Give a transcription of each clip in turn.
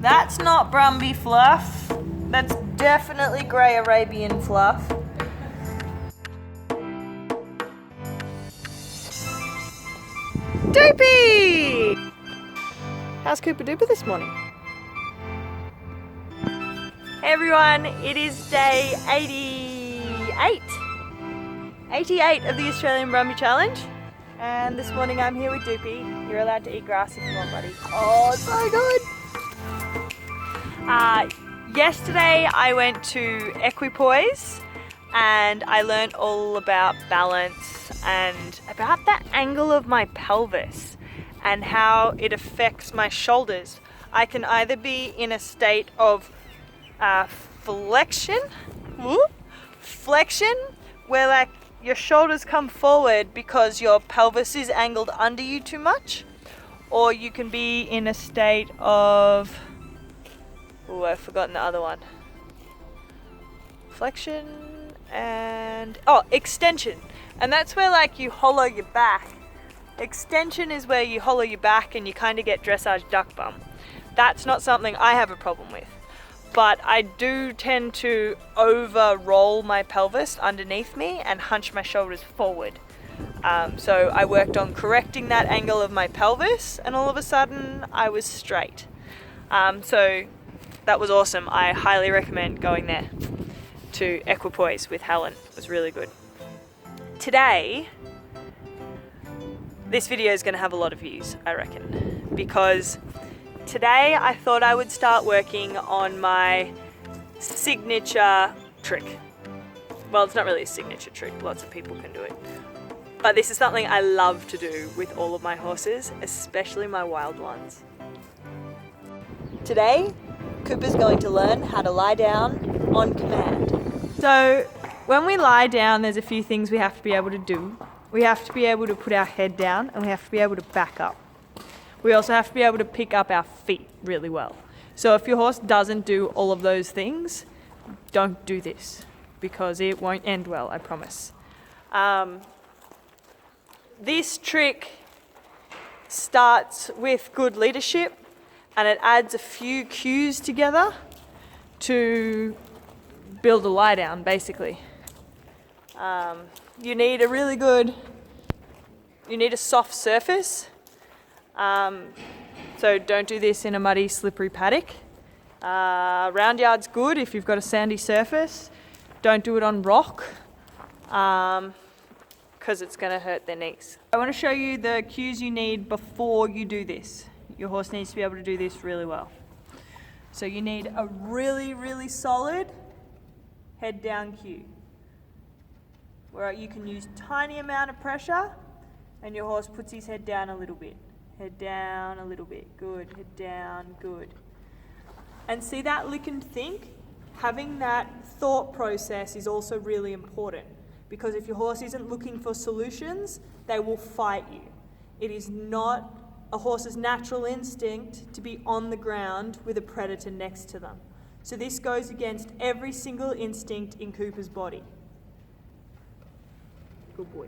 That's not Brumby fluff. That's definitely grey Arabian fluff. Doopy! How's Cooper Dooper this morning? Hey everyone, it is day 88 of the Australian Brumby Challenge. And this morning I'm here with Doopy. You're allowed to eat grass if you want, buddy. Oh, it's so good! Yesterday I went to Equipoise and I learned all about balance and about the angle of my pelvis and how it affects my shoulders. I can either be in a state of flexion, where like your shoulders come forward because your pelvis is angled under you too much, or you can be in a state of, I've forgotten the other one. Flexion and, extension. And that's where like you hollow your back. Extension is where you hollow your back and you kind of get dressage duck bum. That's not something I have a problem with. But I do tend to over roll my pelvis underneath me and hunch my shoulders forward. So I worked on correcting that angle of my pelvis and all of a sudden I was straight. So that was awesome. I highly recommend going there to Equipoise with Helen. It was really good. Today, this video is going to have a lot of views, I reckon, because today I thought I would start working on my signature trick. Well, it's not really a signature trick, lots of people can do it. But this is something I love to do with all of my horses, especially my wild ones. Today, Cooper's going to learn how to lie down on command. So when we lie down, there's a few things we have to be able to do. We have to be able to put our head down and we have to be able to back up. We also have to be able to pick up our feet really well. So if your horse doesn't do all of those things, don't do this because it won't end well, I promise. This trick starts with good leadership and it adds a few cues together to build a lie down, basically. You need a soft surface. So don't do this in a muddy, slippery paddock. Round yard's good if you've got a sandy surface. Don't do it on rock, because it's going to hurt their knees. I want to show you the cues you need before you do this. Your horse needs to be able to do this really well. So you need a really, really solid head down cue, where you can use tiny amount of pressure and your horse puts his head down a little bit. Head down a little bit, good, head down, good. And see that lick and think? Having that thought process is also really important because if your horse isn't looking for solutions, they will fight you. It is not a horse's natural instinct to be on the ground with a predator next to them. So this goes against every single instinct in Cooper's body. Good boy.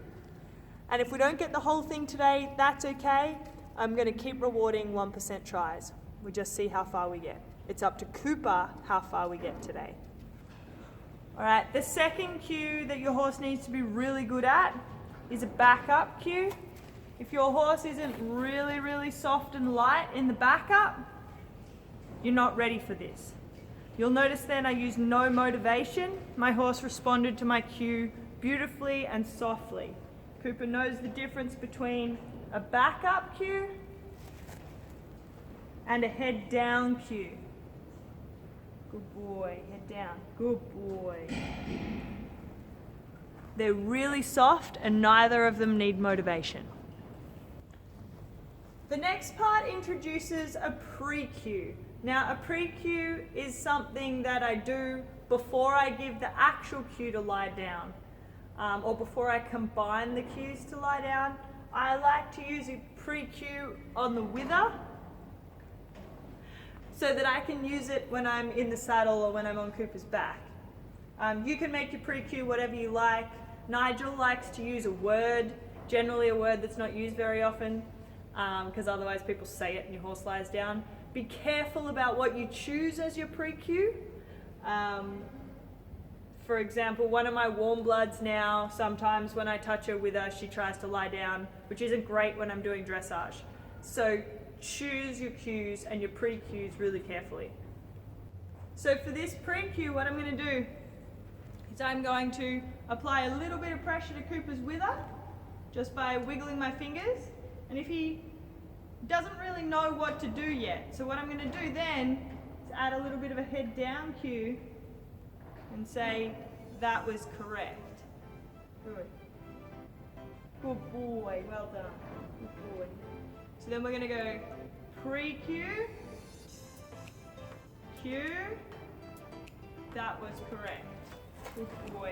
And if we don't get the whole thing today, that's okay. I'm going to keep rewarding 1% tries. We just see how far we get. It's up to Cooper how far we get today. All right, the second cue that your horse needs to be really good at is a backup cue. If your horse isn't really, really soft and light in the backup, you're not ready for this. You'll notice then I used no motivation. My horse responded to my cue beautifully and softly. Cooper knows the difference between a backup cue and a head down cue. Good boy, head down, good boy. They're really soft and neither of them need motivation. The next part introduces a pre-cue. Now a pre-cue is something that I do before I give the actual cue to lie down, or before I combine the cues to lie down. I like to use a pre-cue on the wither so that I can use it when I'm in the saddle or when I'm on Cooper's back. You can make your pre-cue whatever you like. Nigel likes to use a word, generally a word that's not used very often, because otherwise people say it and your horse lies down. Be careful about what you choose as your pre-cue. For example, one of my warm bloods now, sometimes when I touch her with her, she tries to lie down, which isn't great when I'm doing dressage. So choose your cues and your pre-cues really carefully. So for this pre-cue, what I'm going to do is I'm going to apply a little bit of pressure to Cooper's wither, just by wiggling my fingers. And if he doesn't really know what to do yet, so what I'm going to do then is add a little bit of a head down cue and say, that was correct. Good. Good boy, well done. Good boy. So then we're going to go pre-cue, cue, that was correct. Good boy.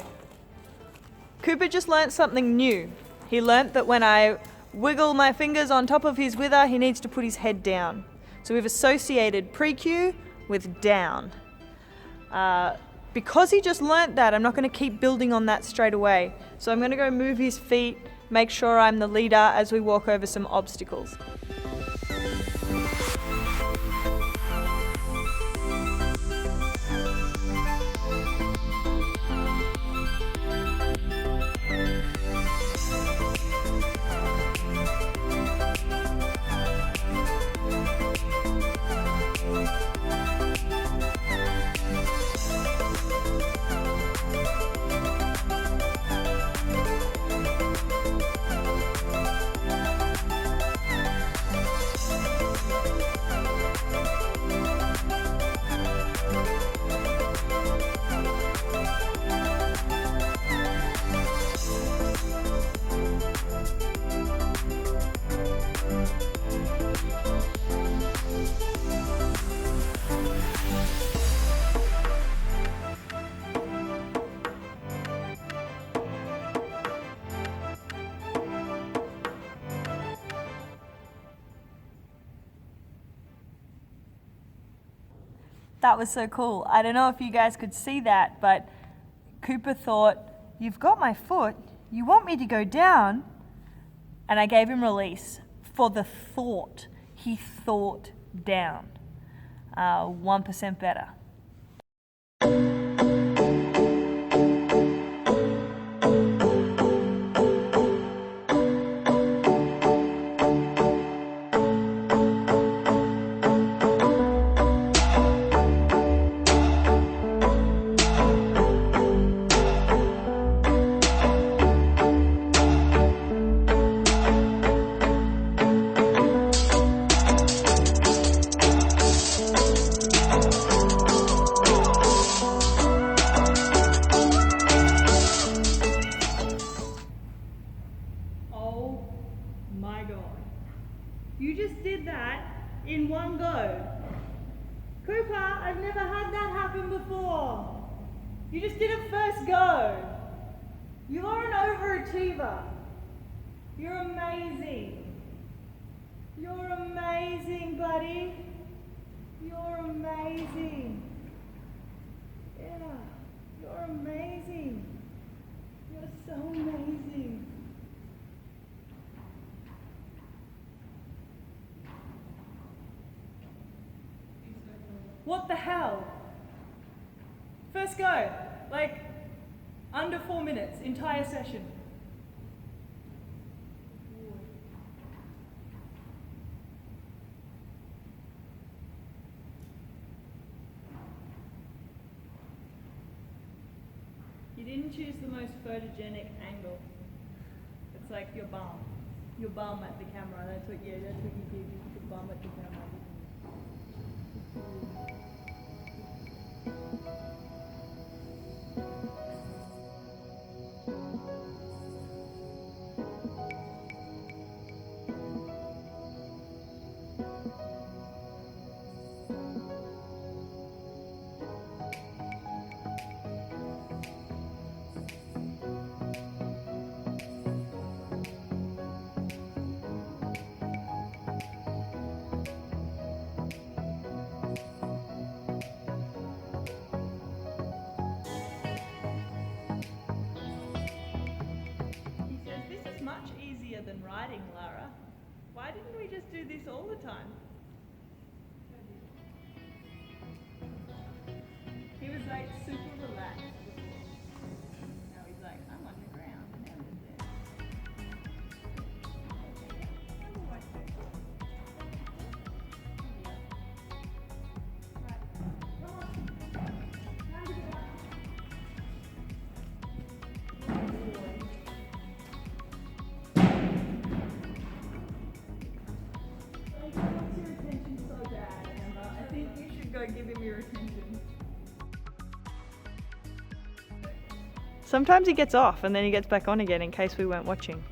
Cooper just learnt something new. He learnt that when I wiggle my fingers on top of his wither, he needs to put his head down. So we've associated pre-cue with down. Because he just learnt that, I'm not going to keep building on that straight away. So I'm going to go move his feet, make sure I'm the leader as we walk over some obstacles. That was so cool. I don't know if you guys could see that, but Cooper thought, you've got my foot, you want me to go down? And I gave him release for the thought. He thought down. 1% better. You just did that in one go. Cooper, I've never had that happen before. You just did it first go. You are an overachiever. You're amazing. You're amazing, buddy. You're amazing. Yeah, you're amazing. You're so amazing. What the hell? First go, like under 4 minutes, entire session. You didn't choose the most photogenic angle. It's like your bum. Your bum at the camera. That's what you did. You put your bum at the camera. Than riding, Lara. Why didn't we just do this all the time? was like super relaxed before. Now he's like, I'm on the ground and everything. Go give him your attention. Sometimes he gets off and then he gets back on again in case we weren't watching.